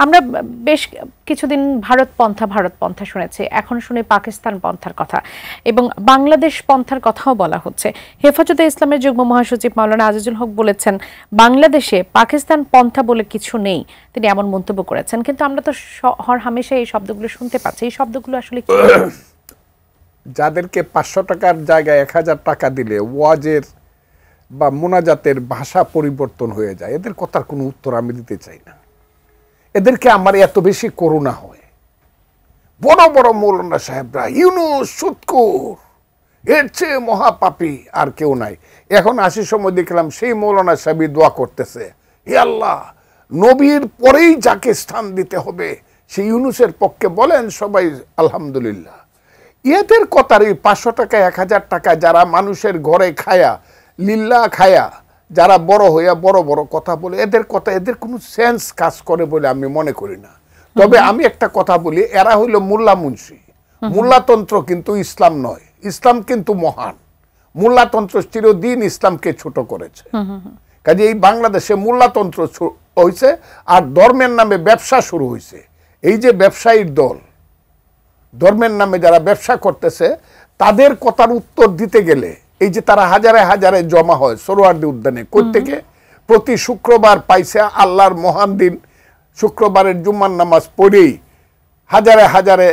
আমরা বেশ কিছুদিন ভারত পন্থা শুনেছি, এখন শুনি পাকিস্তান পন্থার কথা এবং বাংলাদেশ পন্থার কথাও বলা হচ্ছে। হেফাজতে ইসলামের যুগ্ম মহাসচিব মাওলানা আজিজুল হক বলেছেন বাংলাদেশে পাকিস্তান পন্থা বলে কিছু নেই, তিনি এমন মন্তব্য করেছেন। কিন্তু আমরা তো হরহামেশা এই শব্দগুলো শুনতে পাচ্ছি, এই শব্দগুলো আসলে কি? যাদেরকে 500 টাকার জায়গায় 1000 টাকা দিলে ওয়াজের বা মোনাজাতের ভাষা পরিবর্তন হয়ে যায়, এদের কথার কোনো উত্তর আমি দিতে চাই না। এদেরকে আমার এত বেশি করুণা হয়। বড় বড় মৌলানা সাহেবরা ইউনুস সুৎখোর, এর চেয়ে মহাপাপী আর কেউ নাই। এখন আসার সময় দেখলাম সেই মৌলানা সাহেবই দোয়া করতেছে, হে আল্লাহ, নবীর পরেই যাকে স্থান দিতে হবে সেই ইউনুসের পক্ষে বলেন সবাই আলহামদুলিল্লাহ। এদের কথার এই 500 টাকা 1000 টাকা যারা মানুষের ঘরে খায়া লিল্লা খায়া যারা বড় হইয়া বড় বড় কথা বলে, এদের কথা এদের কোনো সেন্স কাজ করে বলে আমি মনে করি না। তবে আমি একটা কথা বলি, এরা হইল মোল্লা মুন্সি। মোল্লাতন্ত্র কিন্তু ইসলাম নয়, ইসলাম কিন্তু মহান। মোল্লাতন্ত্র চিরদিন ইসলামকে ছোট করেছে। কাজে এই বাংলাদেশে মোল্লাতন্ত্র হয়েছে আর ধর্মের নামে ব্যবসা শুরু হয়েছে। এই যে ব্যবসায়ীর দল, ধর্মের নামে যারা ব্যবসা করতেছে, তাদের কথার উত্তর দিতে গেলে এই যে তারা হাজারে হাজারে জমা হয় সোহরাওয়ার্দী উদ্যানে, কোত্থেকে? প্রতি শুক্রবার পাইছে আল্লাহর মহান দিন, শুক্রবারের জুম্মার নামাজ পড়েই হাজারে হাজারে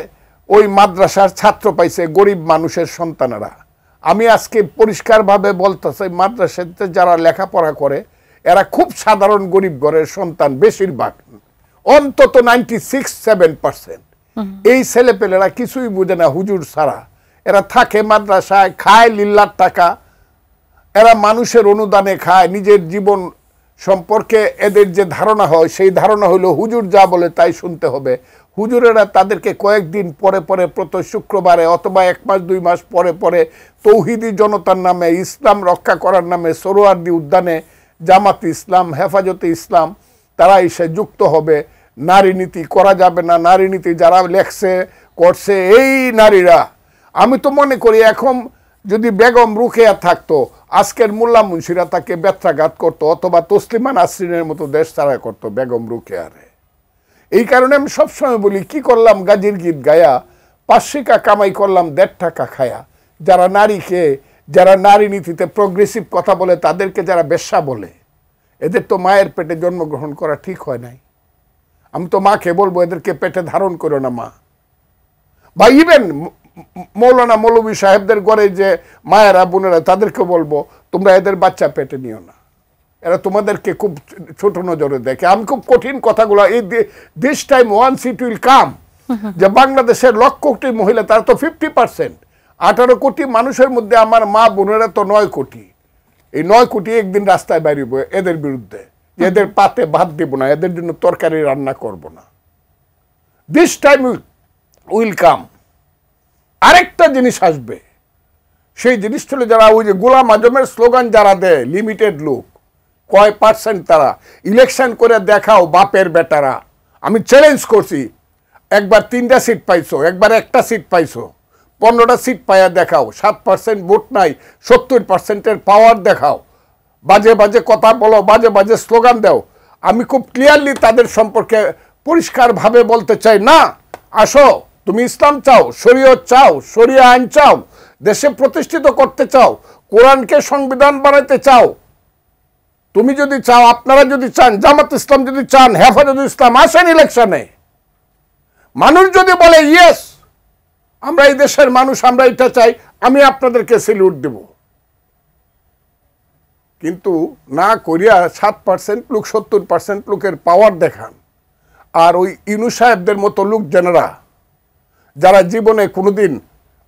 ওই মাদ্রাসার ছাত্র পাইছে, গরিব মানুষের সন্তানেরা। আমি আজকে পরিষ্কারভাবে বলতেছি, মাদ্রাসাতে যারা লেখাপড়া করে এরা খুব সাধারণ গরিব ঘরের সন্তান, বেশিরভাগ, অন্তত 96-7%। এই ছেলেপেলেরা কিছুই বুঝে না হুজুর ছাড়া। এরা থাকে মাদ্রাসায়, খায় লিল্লার টাকা, এরা মানুষের অনুদানে খায়। নিজের জীবন সম্পর্কে এদের যে ধারণা হয় সেই ধারণা হলো হুজুর যা বলে তাই শুনতে হবে। হুজুরেরা তাদেরকে কয়েকদিন পরে পরে প্রতি শুক্রবারে অথবা 1 মাস 2 মাস পরে পরে তৌহিদি জনতার নামে, ইসলাম রক্ষা করার নামে সোহরাওয়ার্দী উদ্যানে জামাতে ইসলাম, হেফাজতে ইসলাম তারা এসে যুক্ত হবে। নারী নীতি করা যাবে না, নারী নীতি যারা লেখছে করছে এই নারীরা। আমি তো মনে করি এখন যদি বেগম রুকেয়া থাকতো, আজকের মোল্লা মুন্সিরা তাকে ব্যত্রাঘাত করতো অথবা তসলিমা নাসরিনের মতো দেশ ছাড়া করতো বেগম রুকেয়ারে। এই কারণে আমি সবসময় বলি, কি করলাম গাজীর গীত গায়া, 5 কামাই করলাম 1.5 টাকা খায়া। যারা নারীকে, যারা নারী নীতিতে প্রোগ্রেসিভ কথা বলে, তাদেরকে যারা বেশ্যা বলে, এদের তো মায়ের পেটে জন্মগ্রহণ করা ঠিক হয় নাই। আমি তো মাকে বলবো এদেরকে পেটে ধারণ করো না মা। বা ইভেন মৌলানা মৌলভী সাহেবদের ঘরে যে মায়েরা বোনেরা, তাদেরকে বলবো তোমরা এদের বাচ্চা পেটে নিও না, এরা তোমাদেরকে খুব ছোট নজরে দেখে। আমি খুব কঠিন কথাগুলো, এই this time once it will come, যে বাংলাদেশের লক্ষ কোটি মহিলা, তারা তো 50%, 18 কোটি মানুষের মধ্যে আমার মা বোনেরা তো 9 কোটি। এই 9 কোটি একদিন রাস্তায় বেরিয়ে এদের বিরুদ্ধে, এদের পাতে ভাত দিব না, এদের জন্য তরকারি রান্না করব না। This time will come. আরেকটা জিনিস আসবে, সেই জিনিস হলো যারা ওই যে গোলাম আজমের স্লোগান যারা দেয়, লিমিটেড লোক, কয় পার্সেন্ট তারা ইলেকশন করে দেখাও বাপের বেটারা। আমি চ্যালেঞ্জ করছি, একবার 3টা সিট পাইছো, একবার 1টা সিট পাইছো, 15টা সিট পাইয়া দেখাও। 7% ভোট নাই, 70%-এর পাওয়ার দেখাও। বাজে বাজে কথা বলো, বাজে বাজে স্লোগান দাও। আমি খুব ক্লিয়ারলি তাদের সম্পর্কে পরিষ্কারভাবে বলতে চাই, না, আসো, তুমি ইসলাম চাও, শরীয়ত চাও, শরিয়া আইন চাও, দেশে প্রতিষ্ঠিত করতে চাও, কোরআনকে সংবিধান বানাইতে চাও, তুমি যদি চাও, আপনারা যদি চান, জামাত ইসলাম যদি চান, হেফাজত ইসলাম, আসেন ইলেকশনে। মানুষ যদি বলে ইয়েস, আমরা এই দেশের মানুষ, আমরা এটা চাই, আমি আপনাদেরকে স্যালুট দেব। কিন্তু না করিয়া 7% লোক 70% লোকের পাওয়ার দেখান। আর ওই ইউনুস সাহেবদের মতো লোকজনেরা যারা জীবনে কোনোদিন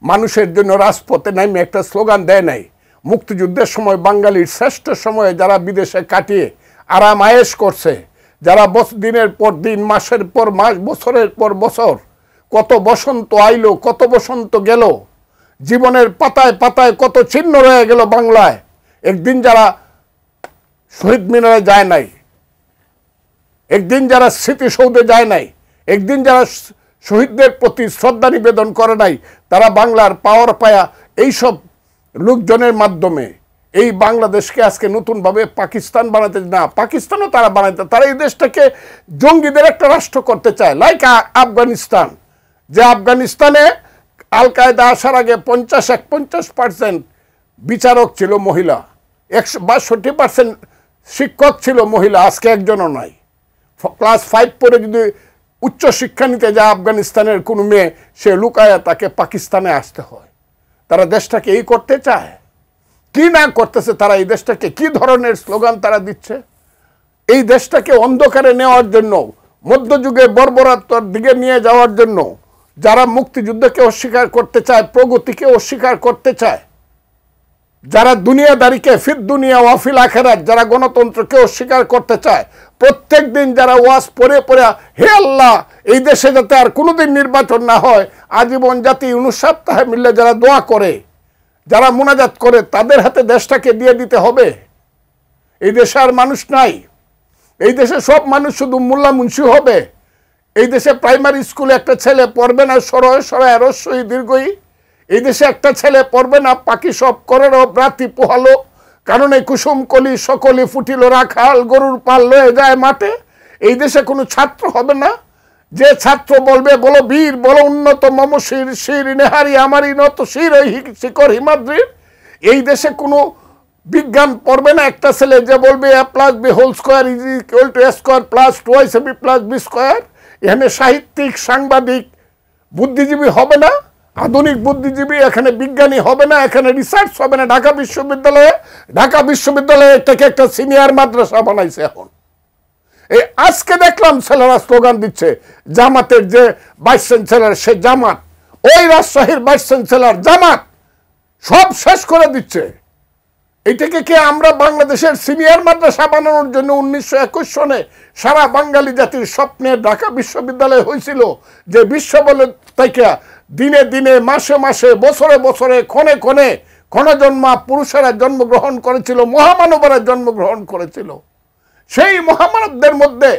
মানুষের জন্য রাজপথে নামে একটা স্লোগান দেয় নাই, মুক্তিযুদ্ধের সময় বাঙালির শ্রেষ্ঠ সময়ে যারা বিদেশে কাটিয়ে আরাম আয়েশ করছে, যারা দিনের পর দিন, মাসের পর মাস, বছরের পর বছর, কত বসন্ত আইলো, কত বসন্ত গেল, জীবনের পাতায় পাতায় কত চিহ্ন রয়ে গেল বাংলায়। একদিন যারা শহীদ মিনারে যায় নাই, একদিন যারা স্মৃতিসৌধে যায় নাই, একদিন যারা শহীদদের প্রতি শ্রদ্ধা নিবেদন করে নাই, তারা বাংলার পাওয়ার পায়া এইসব লোকজনের মাধ্যমে, এই বাংলাদেশকে আজকে নতুন ভাবে পাকিস্তান বানাতে, না পাকিস্তানও তারা বানাতে, তারা এই দেশটাকে জঙ্গিদের একটা রাষ্ট্র করতে চায়, লাইক আফগানিস্তান। যে আফগানিস্তানে আল কায়দা আসার আগে 50% বিচারক ছিল মহিলা, 62% শিক্ষক ছিল মহিলা, আজকে একজনও নাই। ক্লাস 5 পরে যদি উচ্চ শিক্ষা নিতে যায় আফগানিস্তানের কোনো মেয়ে, সে লুকায়া তাকে পাকিস্তানে আসতে হয়। তারা দেশটাকে এই করতে চায়। কি না করতেছে তারা, এই দেশটাকে কি ধরনের স্লোগান তারা দিচ্ছে, এই দেশটাকে অন্ধকারে নেওয়ার জন্য, মধ্যযুগে বর্বরতার দিকে নিয়ে যাওয়ার জন্য, যারা মুক্তিযুদ্ধকে অস্বীকার করতে চায়, প্রগতিকে অস্বীকার করতে চায়, যারা দুনিয়াদারিকে ফির দুনিয়া ওয়াফিল আখেরাত, যারা গণতন্ত্রকে অস্বীকার করতে চায়, প্রত্যেক দিন যারা ওয়াজ পড়ে পড়ে হে আল্লাহ এই দেশে যাতে আর কোনোদিন নির্বাচন না হয়, আজীবন জাতি 59 সপ্তাহে মিললে যারা দোয়া করে, যারা মুনাজাত করে, তাদের হাতে দেশটাকে দিয়ে দিতে হবে। এই দেশে আর মানুষ নাই। এই দেশে সব মানুষ শুধু মোল্লা মুন্সি হবে। এই দেশে প্রাইমারি স্কুলে একটা ছেলে পড়বে না সরয় সরয় রস্যই দীর্ঘই। এই দেশে একটা ছেলে পড়বে না পাখি সব করে রাতি পোহালো, কারণ এই কুসুম কলি সকলে ফুটিল রাখাল গরুর পাল লয়ে যায় মাঠে। এই দেশে কোনো ছাত্র হবে না যে ছাত্র বলবে বলো বীর বলো উন্নত মম শির শির নেহারি আমারই নত শির ওই শিকর হিমাদ্রির। এই দেশে কোনো বিজ্ঞান পড়বে না একটা ছেলে যে বলবে a plus b whole square is equal to a square plus 2ab plus b square. এখানে সাহিত্যিক সাংবাদিক বুদ্ধিজীবী হবে না, আধুনিক বুদ্ধিজীবী, এখানে বিজ্ঞানী হবে না, এখানে রিসার্চ হবে না। ঢাকা বিশ্ববিদ্যালয়ে এটাকে একটা সিনিয়র মাদ্রাসা বানাইছে। এখন এই আজকে দেখলাম ছেলেরা স্লোগান দিচ্ছে, জামাতের যে ভাইস চ্যান্সেলর সে জামাত, ওই রাজশাহীর ভাইস চ্যান্সেলর জামাত, সব শেষ করে দিচ্ছে। এইটাকে কে আমরা বাংলাদেশের সিনিয়র মাদ্রাসা বানানোর জন্য 1921 সনে সারা বাঙালি জাতির স্বপ্নে ঢাকা বিশ্ববিদ্যালয় হয়েছিল, যে বিশ্ব বলে থেকে দিনে দিনে মাসে মাসে বছরে বছরে ক্ষণে ক্ষণে ক্ষণজন্মা পুরুষেরা জন্মগ্রহণ করেছিল, মহামানবরা জন্মগ্রহণ করেছিল। সেই মহামানবদের মধ্যে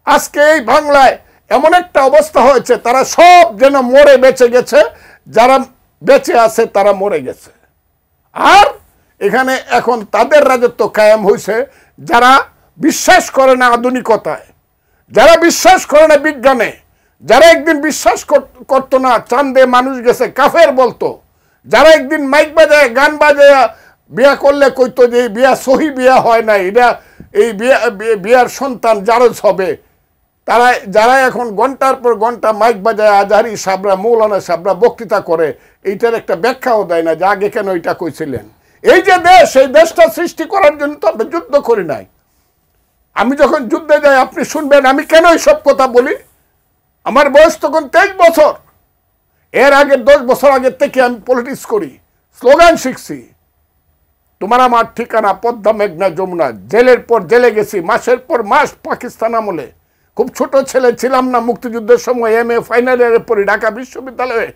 আজকে এই বাংলায় এমন একটা অবস্থা হয়েছে, তারা সব যেন মরে বেঁচে গেছে, যারা বেঁচে আছে তারা মরে গেছে। আর এখানে এখন তাদের রাজত্ব কায়েম হয়েছে যারা বিশ্বাস করে না আধুনিকতায়, যারা বিশ্বাস করে না বিজ্ঞানে, যারা একদিন বিশ্বাস করতো না চাঁদে মানুষ গেছে, কাফের বলতো, যারা একদিন মাইক বাজায় গান বাজায় বিয়া করলে কইতো যে এই বিয়া সহি বিয়া হয় না, এটা এই বিয়ার সন্তান জারজ হবে, তারা যারা এখন ঘন্টার পর ঘন্টা মাইক বাজায় আজহারি সাবরা মৌলানা সাবরা বক্তৃতা করে, এইটার একটা ব্যাখ্যাও দেয় না যে আগে কেন এটা কইছিলেন। এই যে দেশ, এই দেশটা সৃষ্টি করার জন্য তো আমরা যুদ্ধ করি নাই। আমি যখন যুদ্ধে যাই আপনি শুনবেন আমি কেন এইসব কথা বলি। আমার বয়স তখন 23 বছর, এর আগে 10 বছর আগের থেকে আমি পলিটিক্স করি, স্লোগান শিখছি। তোমার আমার ঠিকানা পদ্মা মেঘনা যমুনা, জেলের পর জেলে গেছি, মাসের পর মাস পাকিস্তান আমলে। খুব ছোট ছেলে ছিলাম না, মুক্তিযুদ্ধের সময় MA ফাইনাল ইয়ারে পড়ি ঢাকা বিশ্ববিদ্যালয়ে,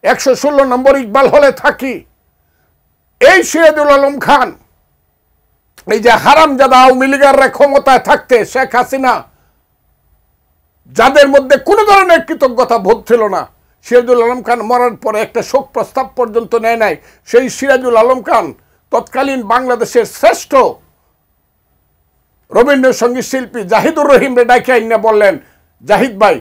116 নম্বর ইকবাল হলে থাকি। এই সিরাজুল আলম খান, এই যে হারামজাদা আওয়ামী লীগাররা ক্ষমতায় থাকতে শেখ হাসিনা, যাদের মধ্যে কোনো ধরনের কৃতজ্ঞতা বোধ ছিল না, সিরাজুল আলম খান মরার পরে একটা শোক প্রস্তাব পর্যন্ত নেয় নাই। সেই সিরাজুল আলম খান তৎকালীন বাংলাদেশের শ্রেষ্ঠ রবীন্দ্রসঙ্গীত শিল্পী জাহিদুর রহিমরে ডাকে আইনা বললেন, জাহিদ ভাই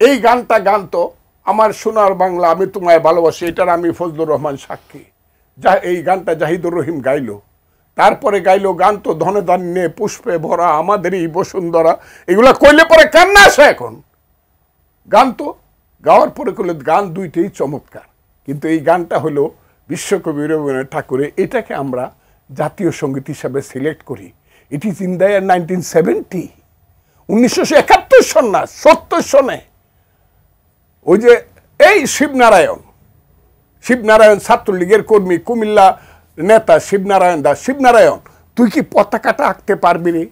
এই গানটা গান তো, আমার সোনার বাংলা আমি তোমায় ভালোবাসি, এটার আমি ফজলুর রহমান সাক্ষী। এই গানটা জাহিদুর রহিম গাইল। তারপরে গাইলো গান তো ধনে ধান্যে পুষ্পে ভরা আমাদেরই বসুন্ধরা। এগুলা কইলে পরে কান্না আসে। এখন গান তো গাওয়ার পরে কইলে গান দুইটাই চমৎকার, কিন্তু এই গানটা হলো বিশ্বকবি রবীন্দ্রনাথ ঠাকুরের, এটাকে আমরা জাতীয় সঙ্গীত হিসাবে সিলেক্ট করি। It is in the year 1970, 1971 সন না 70 সনে। ওই যে এই শিবনারায়ণ ছাত্রলীগের কর্মী, কুমিল্লা নেতা শিবনারায়ণ দাস, শিবনারায়ণ তুই কি পতাকাটা আঁকতে পারবি রে?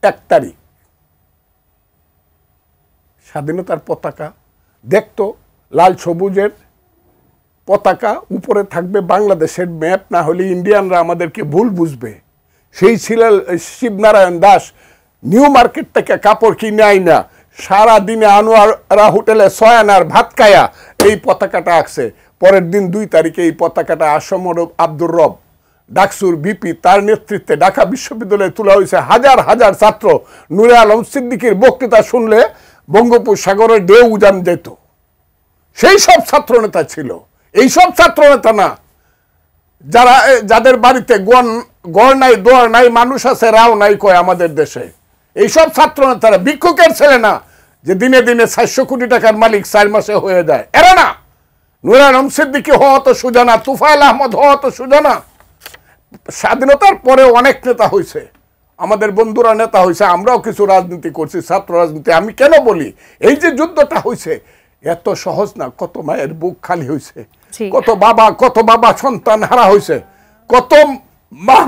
1 তারিখ স্বাধীনতার পতাকা দেখতো, লাল সবুজের পতাকা, উপরে থাকবে বাংলাদেশের ম্যাপ, না হলে ইন্ডিয়ানরা আমাদেরকে ভুল বুঝবে। সেই ছিল শিবনারায়ণ দাস। নিউ মার্কেট থেকে কাপড় কিনে আইনা সারা দিনে আনোয়ারা হোটেলে 6 আনার ভাত খায়া এই পতাকাটা আঁকছে। পরের দিন 2 তারিখে এই পতাকাটা আসমর আব্দুর রব ডাকসুর বিপি তার নেতৃত্বে ঢাকা বিশ্ববিদ্যালয়ে তোলা হয়েছে হাজার হাজার ছাত্র। নূরে আলম সিদ্দিকীর বক্তৃতা শুনলে বঙ্গোপসাগরের ঢেউ উজান যেত। সেই সব ছাত্রনেতা ছিল, এইসব ছাত্রনেতা না যারা যাদের বাড়িতে গড় নাই দোয়ার নাই, মানুষ আছে রাও নাই কয় আমাদের দেশে। এইসব ছাত্রনেতারা ভিক্ষুকের ছেলে না যে দিনে দিনে 400 কোটি টাকার মালিক 4 মাসে হয়ে যায়, এরা না। নূরে আলম সিদ্দিকী হওয়া তো সোজা না, তুফাইল আহমদ হওয়া তো সোজা না। স্বাধীনতার পরে অনেক নেতা হয়েছে, আমাদের বন্ধুরা নেতা হয়েছে, আমরাও কিছু রাজনীতি করছি, ছাত্র রাজনীতি। আমি কেন বলি, এই যে যুদ্ধটা হয়েছে এত সহজ না। কত মায়ের বুক খালি হয়েছে, কত বাবা সন্তান হারা হয়েছে, কত মা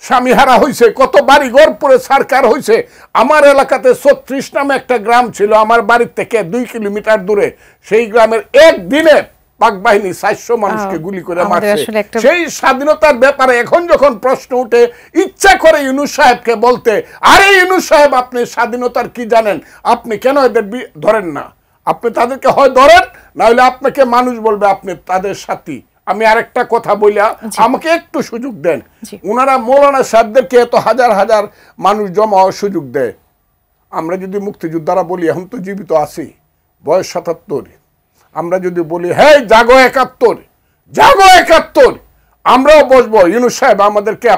স্বামী হারা হয়েছে, কত বাড়ি ঘর পরে সরকার হয়েছে। আমার এলাকাতে 36 নামে একটা গ্রাম ছিল, আমার বাড়ির থেকে 2 কিলোমিটার দূরে। সেই গ্রামের একদিনে পাক বাহিনী 400 মানুষকে গুলি করে মারছে। সেই স্বাধীনতার ব্যাপারে এখন যখন প্রশ্ন উঠে, ইচ্ছা করে ইউনূস সাহেবকে বলতে, আরে ইউনূস সাহেব আপনি স্বাধীনতার কি জানেন, আপনি কেন এদের ধরেন না? আপনি তাদেরকে হয় ধরেন, না হলে আপনাকে মানুষ বলবে আপনি তাদের সাথী। আমি আরেকটা কথা বলিয়া, আমাকে একটু সুযোগ দেন। ওনারা মৌলানা সাহেবদেরকে এত হাজার হাজার মানুষ জমা হওয়ার সুযোগ দেয়। আমরা যদি মুক্তিযোদ্ধারা বলি এখন তো জীবিত আছি, বয়স 77, আমরা যদি বলি হ্যাঁ জাগো 71, জাগো 71, আমরাও বসবো। ইউনূস সাহেব আমাদেরকে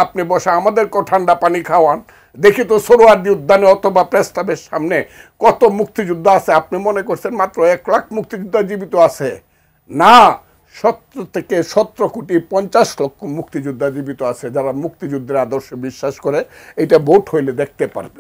আপনি বসা, আমাদেরকেও ঠান্ডা পানি খাওয়ান। দেখি তো সোহরাওয়ার্দী উদ্যানে অথবা প্রেস ক্লাবের সামনে কত মুক্তিযোদ্ধা আছে। আপনি মনে করছেন মাত্র 1 লাখ মুক্তিযোদ্ধা জীবিত আছে? না, 17 থেকে 17 কোটি 50 লক্ষ মুক্তিযোদ্ধা জীবিত আছে, যারা মুক্তিযুদ্ধের আদর্শে বিশ্বাস করে। এটা ভোট হইলে দেখতে পারবে।